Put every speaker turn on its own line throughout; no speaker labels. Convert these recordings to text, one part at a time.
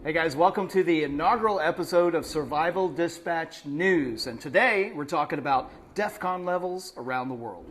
Hey guys, welcome to the inaugural episode of Survival Dispatch News. And today we're talking about Defcon levels around the world.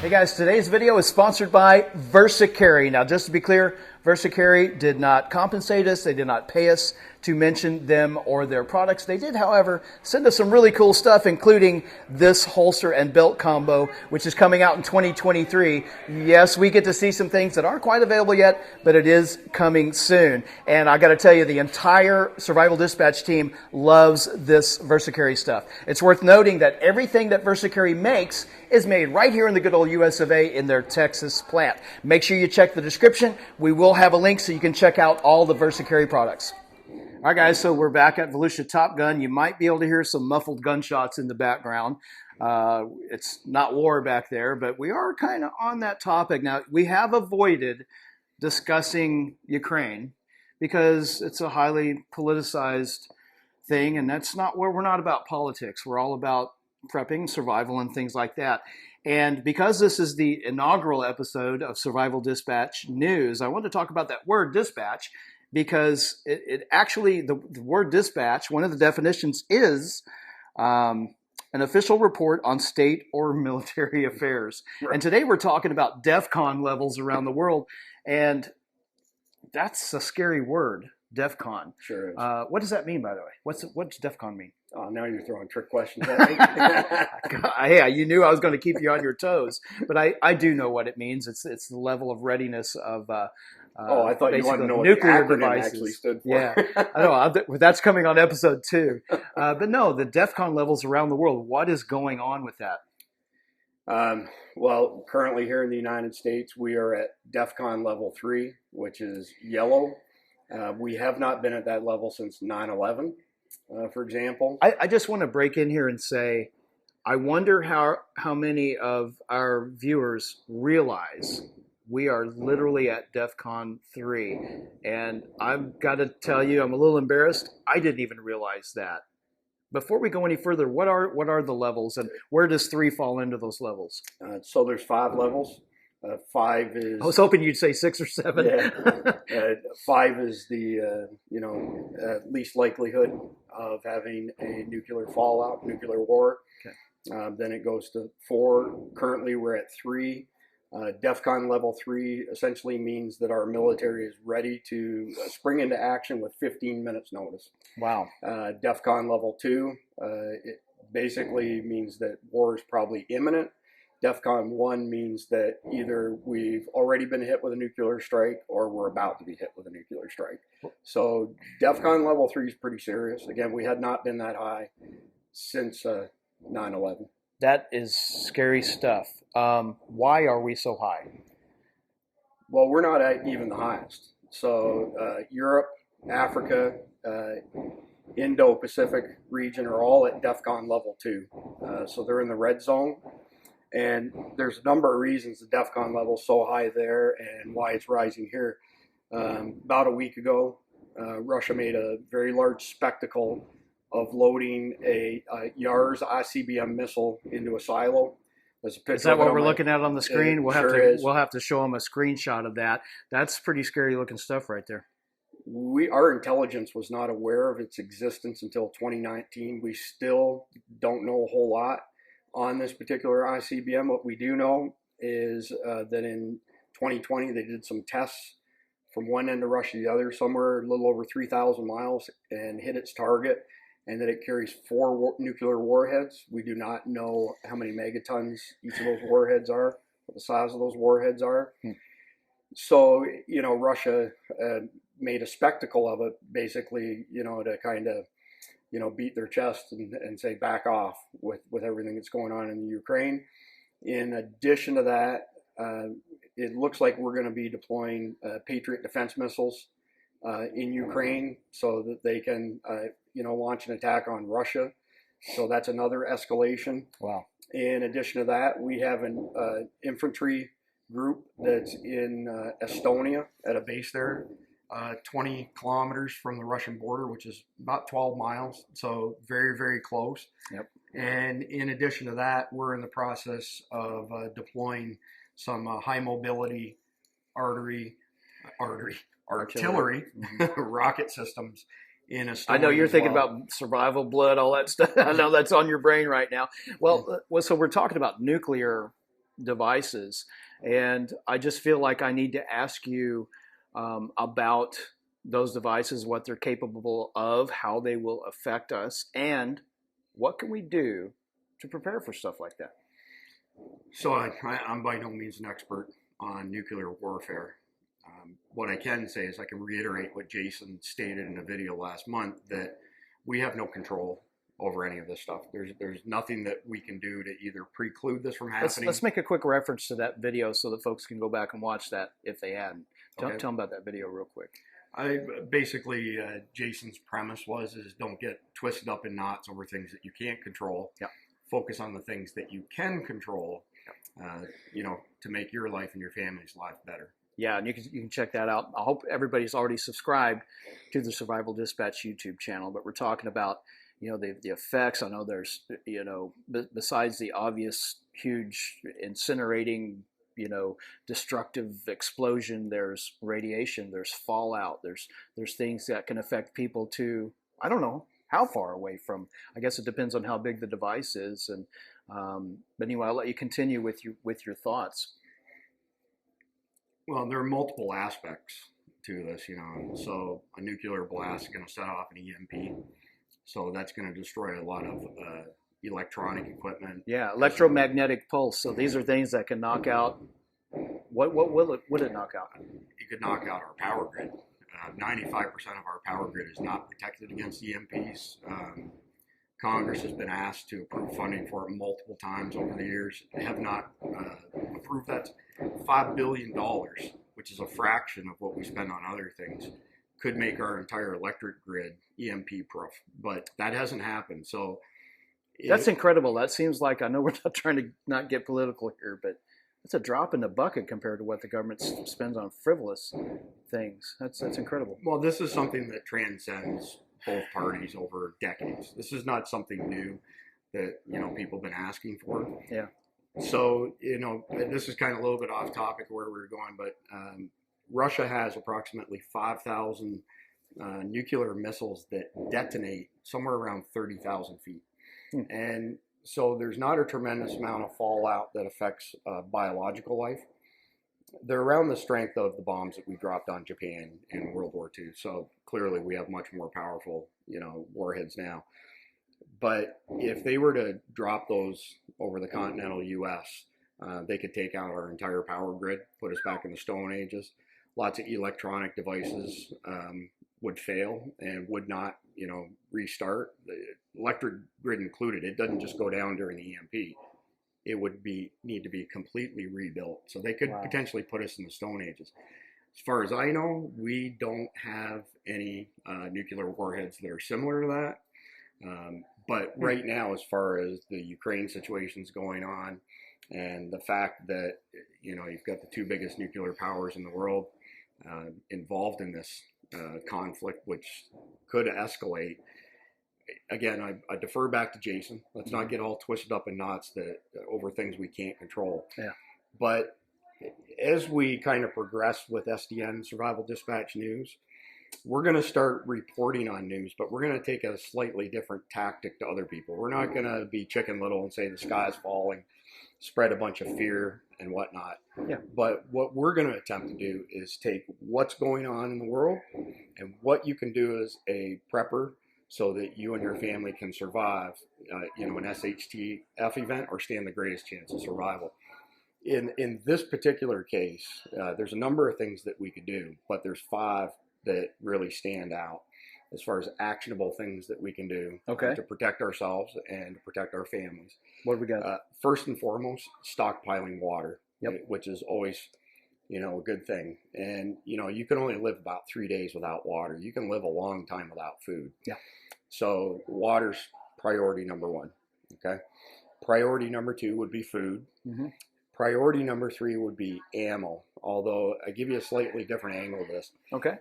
Hey guys, today's video is sponsored by VersaCarry. Now just to be clear, VersaCarry did not compensate us, they did not pay us to mention them or their products. They did, however, send us some really cool stuff, including this holster and belt combo, which is coming out in 2023. Yes, we get to see some things that aren't quite available yet, but it is coming soon. And I got to tell you, the entire Survival Dispatch team loves this VersaCarry stuff. It's worth noting that everything that VersaCarry makes is made right here in the good old US of A in their Texas plant. Make sure you check the description. We will have a link so you can check out all the VersaCarry products. All right, guys, so we're back at Volusia Top Gun. You might be able to hear some muffled gunshots in the background. It's not war back there, but we are kind of on that topic. Now, we have avoided discussing Ukraine because it's a highly politicized thing, and that's not where we're not about politics. We're all about prepping, survival, and things like that. And because this is the inaugural episode of Survival Dispatch News, I want to talk about that word dispatch because it actually, the word dispatch, one of the definitions is an official report on state or military affairs. Right. And today we're talking about Defcon levels around the world, and that's a scary word, Defcon.
Sure is.
What does that mean, by the way? What's Defcon mean?
Oh, now you're throwing trick questions at me.
Yeah, you knew I was going to keep you on your toes, but I do know what it means. It's the level of readiness of
I thought you wanted to know
nuclear
what the acronym
devices
actually stood for.
Yeah, I know. That's coming on episode 2. But no, the Defcon levels around the world. What is going on with that?
Well, currently here in the United States, we are at Defcon level 3, which is yellow. We have not been at that level since 9/11, for example.
I just want to break in here and say, I wonder how many of our viewers realize we are literally at Defcon 3. And I've got to tell you, I'm a little embarrassed. I didn't even realize that. Before we go any further, what are the levels, and where does 3 fall into those levels?
So there's 5 levels. 5 is...
I was hoping you'd say 6 or 7.
Yeah. 5 is the, least likelihood of having a nuclear fallout, nuclear war. Okay. Then it goes to 4. Currently we're at 3. Defcon level 3 essentially means that our military is ready to spring into action with 15 minutes notice.
Wow.
Defcon level 2, it basically means that war is probably imminent. Defcon 1 means that either we've already been hit with a nuclear strike or we're about to be hit with a nuclear strike. So Defcon level 3 is pretty serious. Again, we had not been that high since 9/11.
That is scary stuff. Why are we so high?
Well, we're not at even the highest. So Europe, Africa, Indo-Pacific region are all at Defcon level 2. So they're in the red zone. And there's a number of reasons the Defcon level is so high there and why it's rising here. About a week ago, Russia made a very large spectacle of loading a Yars ICBM missile into a silo. There's a picture.
Is that what we're looking at on the screen? We'll have to show them a screenshot of that. That's pretty scary looking stuff right there.
Our intelligence was not aware of its existence until 2019. We still don't know a whole lot on this particular ICBM. What we do know is that in 2020 they did some tests from one end of Russia to the other, somewhere a little over 3,000 miles, and hit its target, and that it carries 4 nuclear warheads. We do not know how many megatons each of those warheads are, what the size of those warheads are. So, Russia made a spectacle of it, basically, to kind of, beat their chest and say back off with everything that's going on in the Ukraine. In addition to that, it looks like we're going to be deploying Patriot defense missiles in Ukraine so that they can, launch an attack on Russia. So that's another escalation.
Wow.
In addition to that, we have an infantry group that's in Estonia at a base there, 20 kilometers from the Russian border, which is about 12 miles. So very, very close.
Yep.
And in addition to that, we're in the process of deploying some high mobility artillery
Artillery.
rocket systems in a stone.
I know you're
as
thinking
well.
about survival blood, all that stuff. I know that's on your brain right now. Well, so we're talking about nuclear devices, and I just feel like I need to ask you about those devices, what they're capable of, how they will affect us, and what can we do to prepare for stuff like that.
So I'm by no means an expert on nuclear warfare. What I can say is I can reiterate what Jason stated in a video last month, that we have no control over any of this stuff. There's nothing that we can do to either preclude this from happening.
Let's make a quick reference to that video so that folks can go back and watch that if they hadn't. Tell
Okay.
them about that video real quick.
Basically, Jason's premise is don't get twisted up in knots over things that you can't control.
Yeah.
Focus on the things that you can control, to make your life and your family's life better.
Yeah, and you can check that out. I hope everybody's already subscribed to the Survival Dispatch YouTube channel. But we're talking about the effects. I know there's besides the obvious huge incinerating destructive explosion, there's radiation, there's fallout, there's things that can affect people to I don't know how far away from. I guess it depends on how big the device is. And but anyway, I'll let you continue with your thoughts.
Well, there are multiple aspects to this, So a nuclear blast is going to set off an EMP. So that's going to destroy a lot of electronic equipment.
Yeah, electromagnetic pulse. So these are things that can knock out. What would it knock out?
It could knock out our power grid. 95% of our power grid is not protected against EMPs. Congress has been asked to approve funding for it multiple times over the years. They have not approved that. $5 billion, which is a fraction of what we spend on other things, could make our entire electric grid EMP proof. But that hasn't happened. So
that's incredible. That seems like, I know we're not trying to not get political here, but it's a drop in the bucket compared to what the government spends on frivolous things. That's incredible.
Well, this is something that transcends both parties over decades. This is not something new that people have been asking for.
Yeah.
So this is kind of a little bit off topic where we're going, but Russia has approximately 5,000 nuclear missiles that detonate somewhere around 30,000 feet. And so there's not a tremendous amount of fallout that affects biological life. They're around the strength of the bombs that we dropped on Japan in World War II. So clearly we have much more powerful, warheads now. But if they were to drop those over the continental U.S., they could take out our entire power grid, put us back in the Stone Ages. Lots of electronic devices would fail and would not, restart. The electric grid included. It doesn't just go down during the EMP. It would need to be completely rebuilt. So they could potentially put us in the Stone Ages. As far as I know, we don't have any nuclear warheads that are similar to that. But right now, as far as the Ukraine situation's going on, and the fact that you've got the two biggest nuclear powers in the world involved in this conflict, which could escalate. Again, I defer back to Jason. Let's not get all twisted up in knots over things we can't control.
Yeah.
But as we kind of progress with SDN, Survival Dispatch News, we're going to start reporting on news, but we're going to take a slightly different tactic to other people. We're not going to be Chicken Little and say the sky's falling, spread a bunch of fear and whatnot.
Yeah.
But what we're going to attempt to do is take what's going on in the world and what you can do as a prepper so that you and your family can survive, an SHTF event or stand the greatest chance of survival. In this particular case, there's a number of things that we could do, but there's 5 that really stand out as far as actionable things that we can do to protect ourselves and to protect our families.
What do we got?
First and foremost, stockpiling water,
Yep.
which is always, a good thing. And, you can only live about 3 days without water. You can live a long time without food.
Yeah.
So water's priority number 1. Okay. Priority number 2 would be food.
Mm-hmm.
Priority number 3 would be ammo, although I give you a slightly different angle of this.
Okay.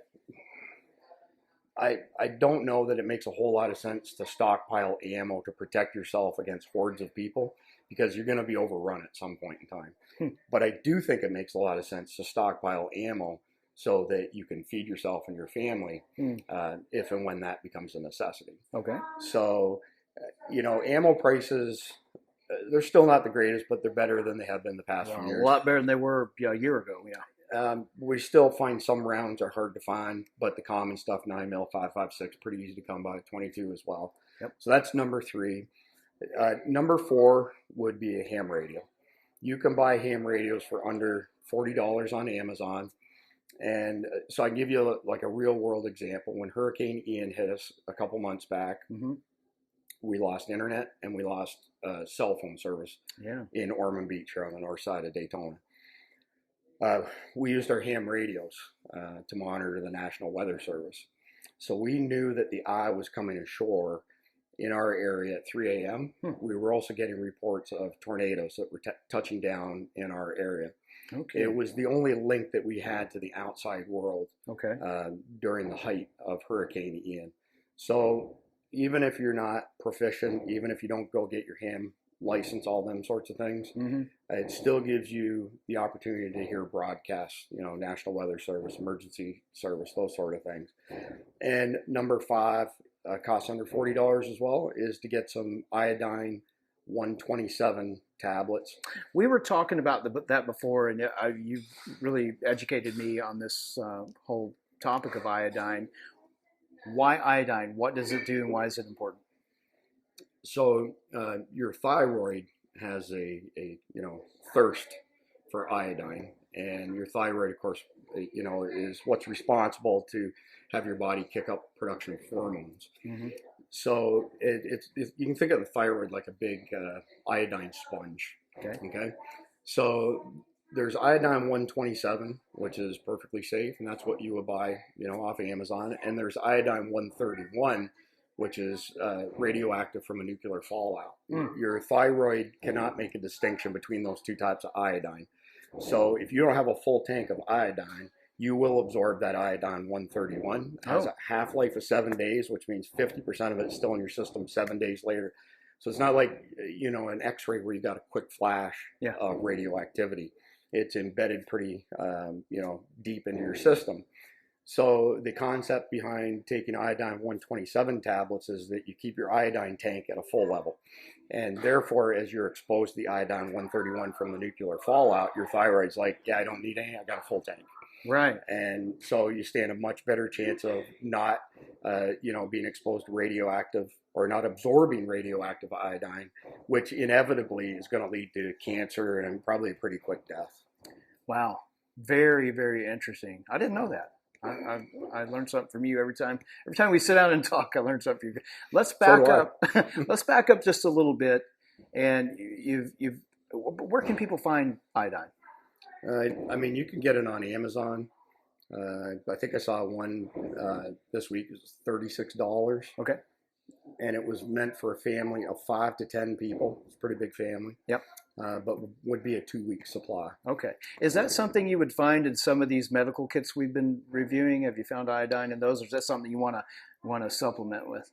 I don't know that it makes a whole lot of sense to stockpile ammo to protect yourself against hordes of people, because you're going to be overrun at some point in time.
Hmm.
But I do think it makes a lot of sense to stockpile ammo so that you can feed yourself and your family if and when that becomes a necessity.
Okay.
So, ammo prices, they're still not the greatest, but they're better than they have been the past few years.
A lot better than they were a year ago, yeah.
We still find some rounds are hard to find, but the common stuff, 9mm, 5.56, pretty easy to come by, 22 as well.
Yep.
So that's number 3. Number 4 would be a ham radio. You can buy ham radios for under $40 on Amazon. And so I can give you like a real world example. When Hurricane Ian hit us a couple months back, we lost internet and we lost cell phone service in Ormond Beach here on the north side of Daytona. We used our ham radios to monitor the National Weather Service. So we knew that the eye was coming ashore in our area at 3 a.m. We were also getting reports of tornadoes that were touching down in our area. Okay. It was the only link that we had to the outside world during the height of Hurricane Ian. So even if you're not proficient, even if you don't go get your ham license, all them sorts of things, it still gives you the opportunity to hear broadcasts, National Weather Service, emergency service, those sort of things. And number 5, costs under $40 as well, is to get some iodine 127 tablets.
We were talking about that before, and you've really educated me on this whole topic of iodine. Why iodine? What does it do, and why is it important?
So your thyroid has a thirst for iodine, and your thyroid, of course, is what's responsible to have your body kick up production of hormones. So you can think of the thyroid like a big iodine sponge. Okay. So there's iodine 127, which is perfectly safe, and that's what you would buy, off of Amazon. And there's iodine 131, which is radioactive from a nuclear fallout. Your thyroid cannot make a distinction between those two types of iodine. So if you don't have a full tank of iodine, you will absorb that iodine 131. It has a half-life of 7 days, which means 50% of it is still in your system 7 days later. So it's not like, an X-ray where you got a quick flash of radioactivity. It's embedded pretty, deep into your system. So the concept behind taking iodine 127 tablets is that you keep your iodine tank at a full level. And therefore, as you're exposed to the iodine 131 from the nuclear fallout, your thyroid's like, I don't need any, I got a full tank.
Right.
And so you stand a much better chance of not, being exposed to radioactive or not absorbing radioactive iodine, which inevitably is going to lead to cancer and probably a pretty quick death. Wow.
Very, very interesting. I didn't know that. I learned something from you every time we sit down and talk. I learned something from you. Let's back up. Let's back up just a little bit. And where can people find iodine?
You can get it on Amazon. I think I saw one this week. It was $36.
Okay.
And it was meant for a family of 5 to 10 people. It's a pretty big family.
Yep.
But would be a 2-week supply.
Okay. Is that something you would find in some of these medical kits we've been reviewing? Have you found iodine in those, or is that something you want to supplement with?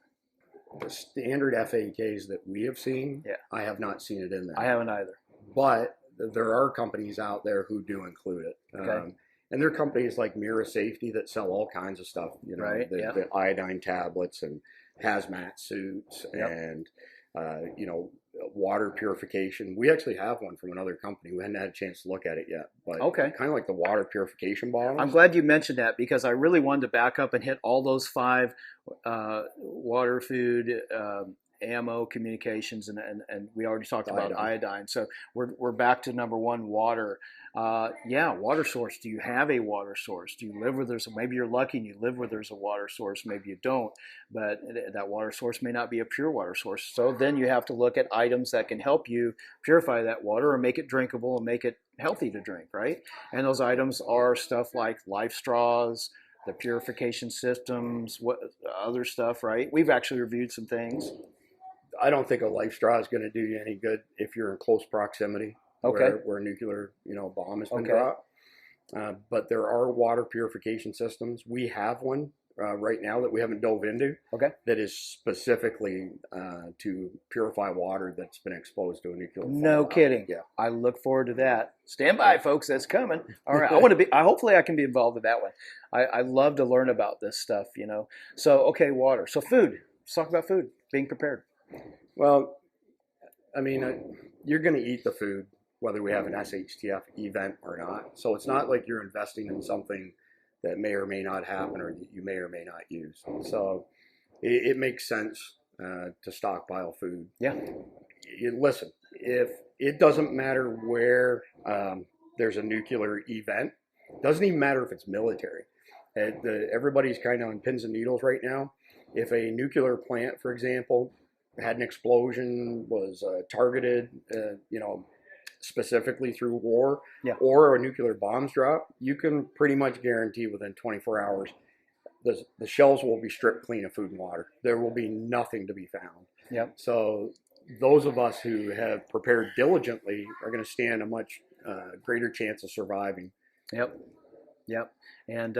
The standard FAKs that we have seen, I have not seen it in there.
I haven't either.
But there are companies out there who do include it. Okay. And there are companies like Mira Safety that sell all kinds of stuff, the iodine tablets and hazmat suits and, water purification. We actually have one from another company. We hadn't had a chance to look at it yet, but kind of like the water purification bottles.
I'm glad you mentioned that, because I really wanted to back up and hit all those 5 water, food, ammo, communications, and we already talked about iodine. So we're back to number 1, water. Water source. Do you have a water source? Do you live where maybe you're lucky and you live where there's a water source, maybe you don't, but that water source may not be a pure water source. So then you have to look at items that can help you purify that water or make it drinkable and make it healthy to drink, right? And those items are stuff like life straws, the purification systems, what other stuff, right? We've actually reviewed some things.
I don't think a life straw is going to do you any good if you're in close proximity where a nuclear bomb has been dropped. But there are water purification systems. We have one right now that we haven't dove into.
Okay.
That is specifically to purify water that's been exposed to a nuclear
No
fallout.
kidding.
Yeah.
I look forward to that. Stand by, folks. That's coming. All right. I want to be. Hopefully, I can be involved with that one. I love to learn about this stuff. So okay, water. So food. Let's talk about food. Being prepared.
Well, I mean, you're going to eat the food whether we have an SHTF event or not. So it's not like you're investing in something that may or may not happen or that you may or may not use. So it makes sense to stockpile food.
Yeah.
Listen, if it doesn't matter where there's a nuclear event, doesn't even matter if it's military. Everybody's kind of on pins and needles right now. If a nuclear plant, for example, had an explosion, was targeted, specifically through war,
yeah.
or a nuclear bombs drop, you can pretty much guarantee within 24 hours the shelves will be stripped clean of food and water. There will be nothing to be found.
Yep.
So those of us who have prepared diligently are going to stand a much greater chance of surviving.
Yep. And,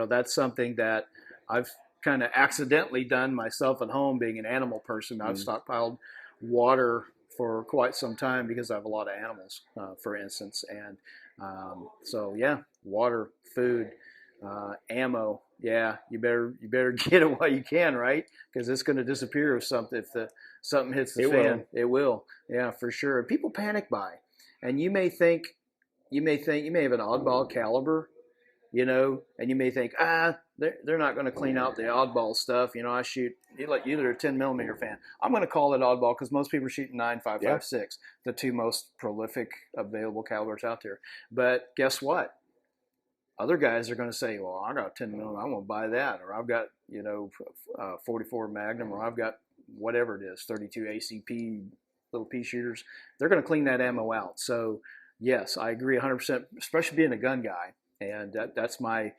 that's something that I've kind of accidentally done myself at home, being an animal person. I've stockpiled water for quite some time because I have a lot of animals, for instance. And so, yeah, water, food, ammo. Yeah, you better get it while you can, right? Because it's going to disappear if something hits the fan. It will. Yeah, for sure. And people panic buy, and you may have an oddball caliber, and you may think, they're not going to clean out the oddball stuff. I shoot either a 10 millimeter fan. I'm going to call it oddball because most people are shooting 9.556, the two most prolific available calibers out there. But guess what? Other guys are going to say, well, I got 10 millimeter, I'm going to buy that, or I've got 44 Magnum, or I've got whatever it is, 32 ACP little pea shooters. They're going to clean that ammo out. So yes, I agree 100%, especially being a gun guy. And that's my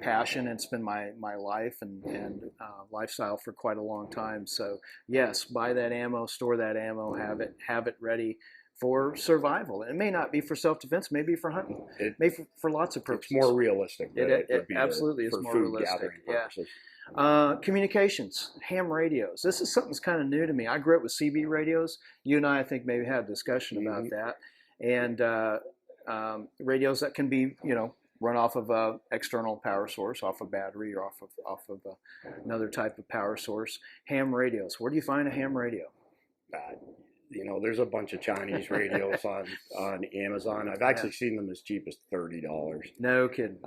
passion, and it's been my life and lifestyle for quite a long time. So yes, buy that ammo, store that ammo, have it ready for survival. It may not be for self-defense, maybe for hunting, maybe for lots of purposes.
It's more realistic.
It absolutely is more realistic. Yeah. Communications, ham radios. This is something that's kind of new to me. I grew up with CB radios. You and I think, maybe had a discussion about that. And radios that can be, run off of a external power source, off a battery, or off of another type of power source. Ham radios. Where do you find a ham radio?
There's a bunch of Chinese radios on Amazon. I've actually seen them as cheap as $30.
No kidding.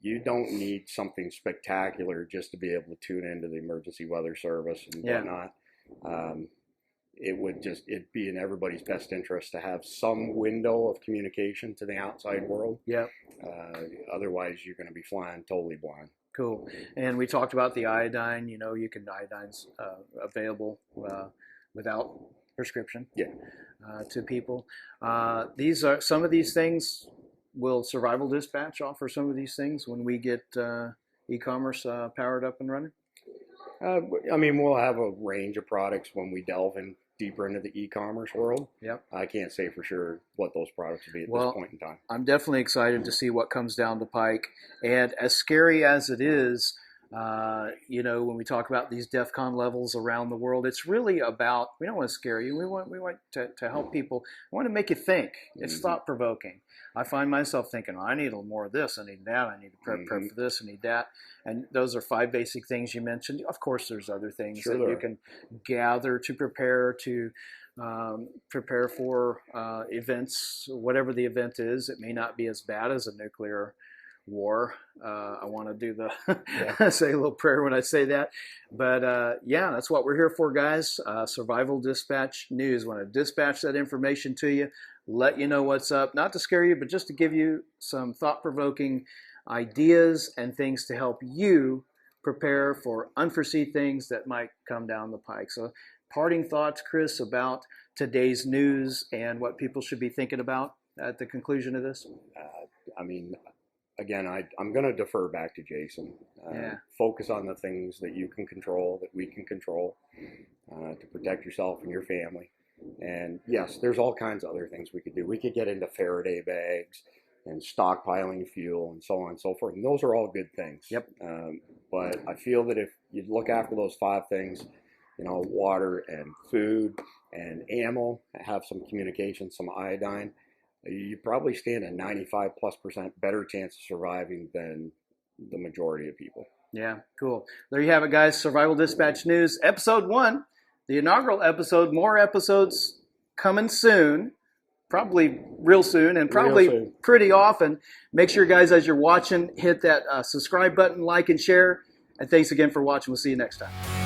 You don't need something spectacular just to be able to tune into the emergency weather service and whatnot. It'd be in everybody's best interest to have some window of communication to the outside world.
Yep.
Otherwise, you're going to be flying totally blind.
Cool. And we talked about the iodine. Iodine's available without prescription.
Yeah.
To people. These are some of these things. Will Survival Dispatch offer some of these things when we get e-commerce powered up and running?
We'll have a range of products when we delve in deeper into the e-commerce world.
Yep.
I can't say for sure what those products will be at this point in time.
I'm definitely excited to see what comes down the pike. And as scary as it is, when we talk about these Defcon levels around the world, it's really about, we don't want to scare you. We want to help people. We want to make you think. It's thought-provoking. I find myself thinking, I need a little more of this. I need that. I need to prep for this. I need that. And those are 5 basic things you mentioned. Of course, there's other things that you can gather to prepare for events, whatever the event is. It may not be as bad as a nuclear war. I want to do say a little prayer when I say that. But that's what we're here for, guys. Survival Dispatch News. Want to dispatch that information to you, let you know what's up, not to scare you, but just to give you some thought-provoking ideas and things to help you prepare for unforeseen things that might come down the pike. So parting thoughts, Chris, about today's news and what people should be thinking about at the conclusion of this?
Again, I'm going to defer back to Jason. Focus on the things that you can control, that we can control, to protect yourself and your family. And yes, there's all kinds of other things we could do. We could get into Faraday bags and stockpiling fuel and so on and so forth. And those are all good things.
Yep.
But I feel that if you look after those 5 things, water and food and ammo, have some communication, some iodine, you probably stand a 95+% better chance of surviving than the majority of people.
Yeah, cool. There you have it, guys. Survival Dispatch News, episode 1, the inaugural episode. More episodes coming soon, probably real soon, and probably pretty often. Make sure, guys, as you're watching, hit that subscribe button, like, and share. And thanks again for watching. We'll see you next time.